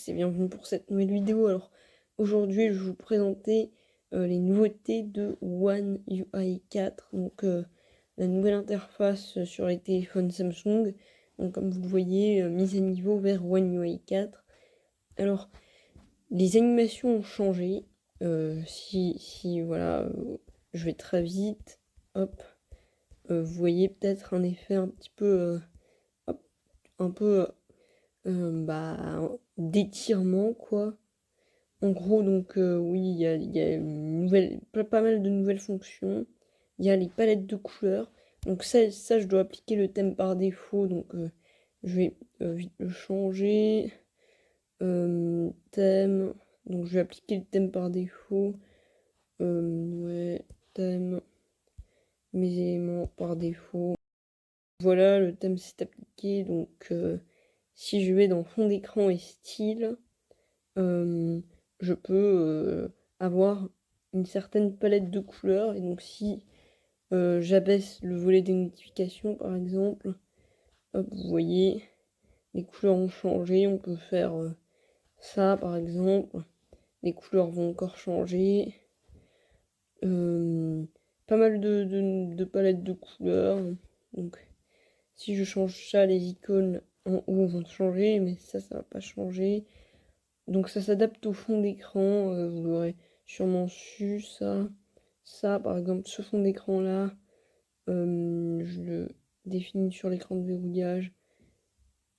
tous et bienvenue pour cette nouvelle vidéo. Alors aujourd'hui je vais vous présenter les nouveautés de One UI 4, donc la nouvelle interface sur les téléphones Samsung. Donc comme vous le voyez, mise à niveau vers One UI 4. Alors les animations ont changé. Voilà, je vais très vite. Hop, vous voyez peut-être un effet un petit peu, hop, un peu d'étirement quoi. En gros, donc oui, il y a pas mal de nouvelles fonctions. Il y a les palettes de couleurs. Donc ça je dois appliquer le thème par défaut. Donc je vais vite le changer. Thème. Donc je vais appliquer le thème par défaut. Ouais, thème. Mes éléments par défaut. Voilà, le thème s'est appliqué. Donc si je vais dans fond d'écran et style, je peux avoir une certaine palette de couleurs. Et donc si j'abaisse le volet des notifications par exemple, hop, vous voyez, les couleurs ont changé. On peut faire ça par exemple. Les couleurs vont encore changer. Pas mal de palettes de couleurs. Donc si je change ça, les icônes en haut vont changer, mais ça va pas changer. Donc ça s'adapte au fond d'écran, vous l'aurez sûrement su ça. Ça par exemple, ce fond d'écran là, je le définis sur l'écran de verrouillage.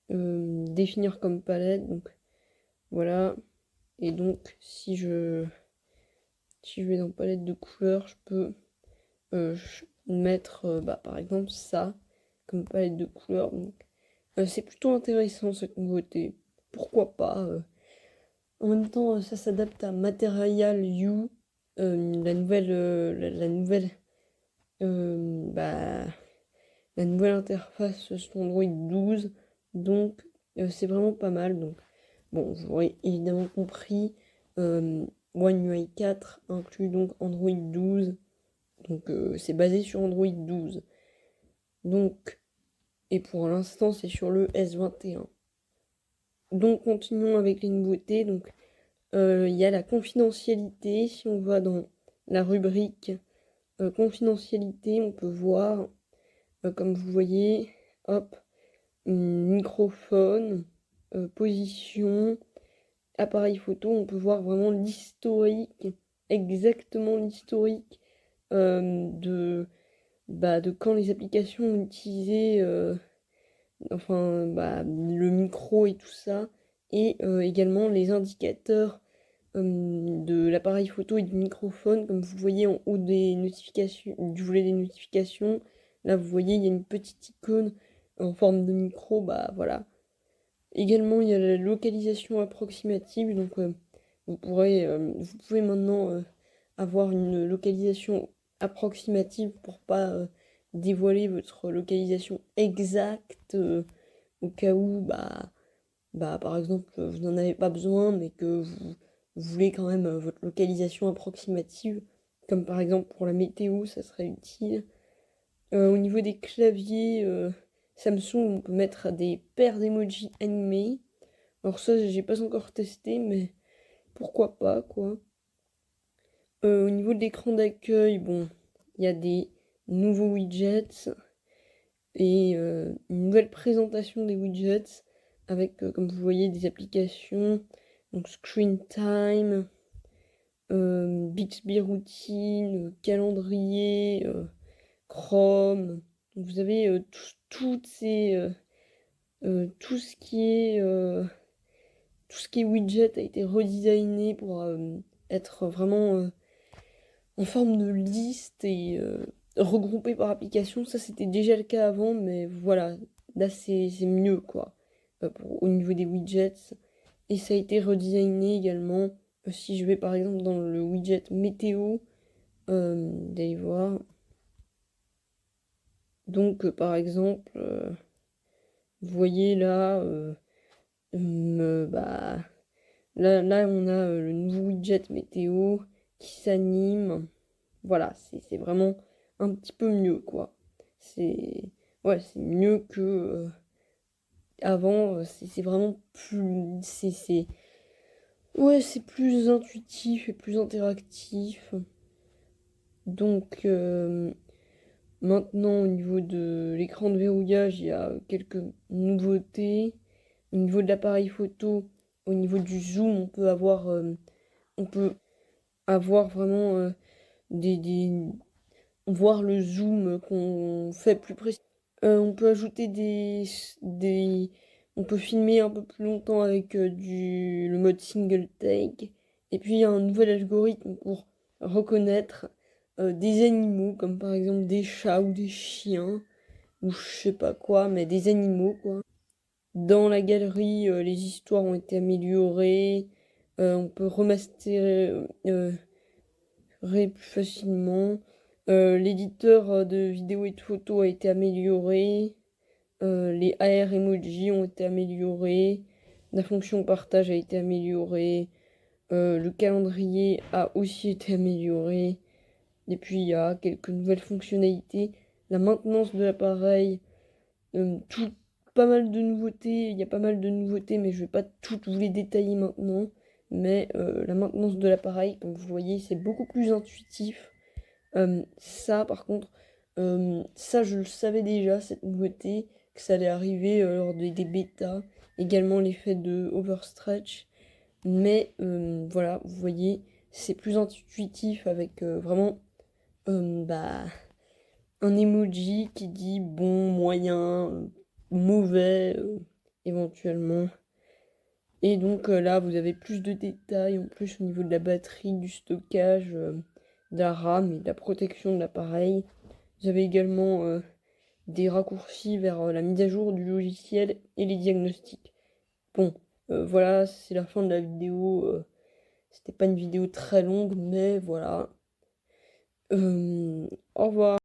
Définir comme palette, donc voilà. Et donc si je vais dans palette de couleurs, je peux mettre par exemple ça comme palette de couleurs. Donc c'est plutôt intéressant cette nouveauté. Pourquoi pas En même temps, ça s'adapte à Material You, euh, bah, la nouvelle interface sur Android 12. Donc, c'est vraiment pas mal. Donc, bon, vous aurez évidemment compris, One UI 4 inclut donc Android 12. Donc, c'est basé sur Android 12. Donc, et pour l'instant, c'est sur le S21. Donc, continuons avec les nouveautés. Donc, il y a la confidentialité. Si on va dans la rubrique confidentialité, on peut voir, comme vous voyez, hop, microphone, position, appareil photo. On peut voir vraiment l'historique, exactement l'historique de quand les applications ont utilisé le micro et tout ça. Et également les indicateurs de l'appareil photo et du microphone. Comme vous voyez en haut des notifications, du volet des notifications, là vous voyez il y a une petite icône en forme de micro, bah voilà. Également il y a la localisation approximative, donc vous pouvez maintenant avoir une localisation approximative pour pas dévoiler votre localisation exacte au cas où par exemple, vous n'en avez pas besoin, mais que vous voulez quand même votre localisation approximative, comme par exemple pour la météo, ça serait utile. Au niveau des claviers Samsung, on peut mettre des paires d'emojis animés. Alors ça, j'ai pas encore testé, mais pourquoi pas, quoi. Au niveau de l'écran d'accueil, bon, il y a des nouveaux widgets et une nouvelle présentation des widgets avec, comme vous voyez, des applications, donc Screen Time, Bixby Routine, calendrier, Chrome. Donc vous avez tout ce qui est widget a été redesigné pour être vraiment en forme de liste et regroupé par application. Ça c'était déjà le cas avant, mais voilà, là c'est mieux quoi au niveau des widgets. Et ça a été redesigné également. Si je vais par exemple dans le widget météo, d'aller voir. Donc par exemple, vous voyez là, là on a le nouveau widget météo qui s'anime. Voilà, c'est vraiment un petit peu mieux quoi. C'est c'est mieux que avant. C'est vraiment plus, Ouais, c'est plus intuitif et plus interactif. Donc maintenant, au niveau de l'écran de verrouillage, il y a quelques nouveautés. Au niveau de l'appareil photo, au niveau du zoom, on peut avoir vraiment des voir le zoom qu'on fait plus précis. On peut ajouter des on peut filmer un peu plus longtemps avec le mode single take. Et puis il y a un nouvel algorithme pour reconnaître des animaux, comme par exemple des chats ou des chiens, ou je sais pas quoi, mais des animaux quoi. Dans la galerie, les histoires ont été améliorées. On peut remasterer plus facilement. L'éditeur de vidéos et de photos a été amélioré. Les AR emojis ont été améliorés. La fonction partage a été améliorée. Le calendrier a aussi été amélioré. Et puis il y a quelques nouvelles fonctionnalités. La maintenance de l'appareil, tout, pas mal de nouveautés. Il y a pas mal de nouveautés, mais je vais pas toutes vous les détailler maintenant. Mais la maintenance de l'appareil, comme vous voyez, c'est beaucoup plus intuitif. Ça, par contre, ça, je le savais déjà, cette nouveauté, que ça allait arriver lors des bêtas. Également l'effet de overstretch. Mais voilà, vous voyez, c'est plus intuitif avec vraiment bah, un emoji qui dit bon, moyen, mauvais, éventuellement. Et donc là, vous avez plus de détails en plus au niveau de la batterie, du stockage, de la RAM et de la protection de l'appareil. Vous avez également des raccourcis vers la mise à jour du logiciel et les diagnostics. Bon, voilà, c'est la fin de la vidéo. C'était pas une vidéo très longue, mais voilà. Au revoir.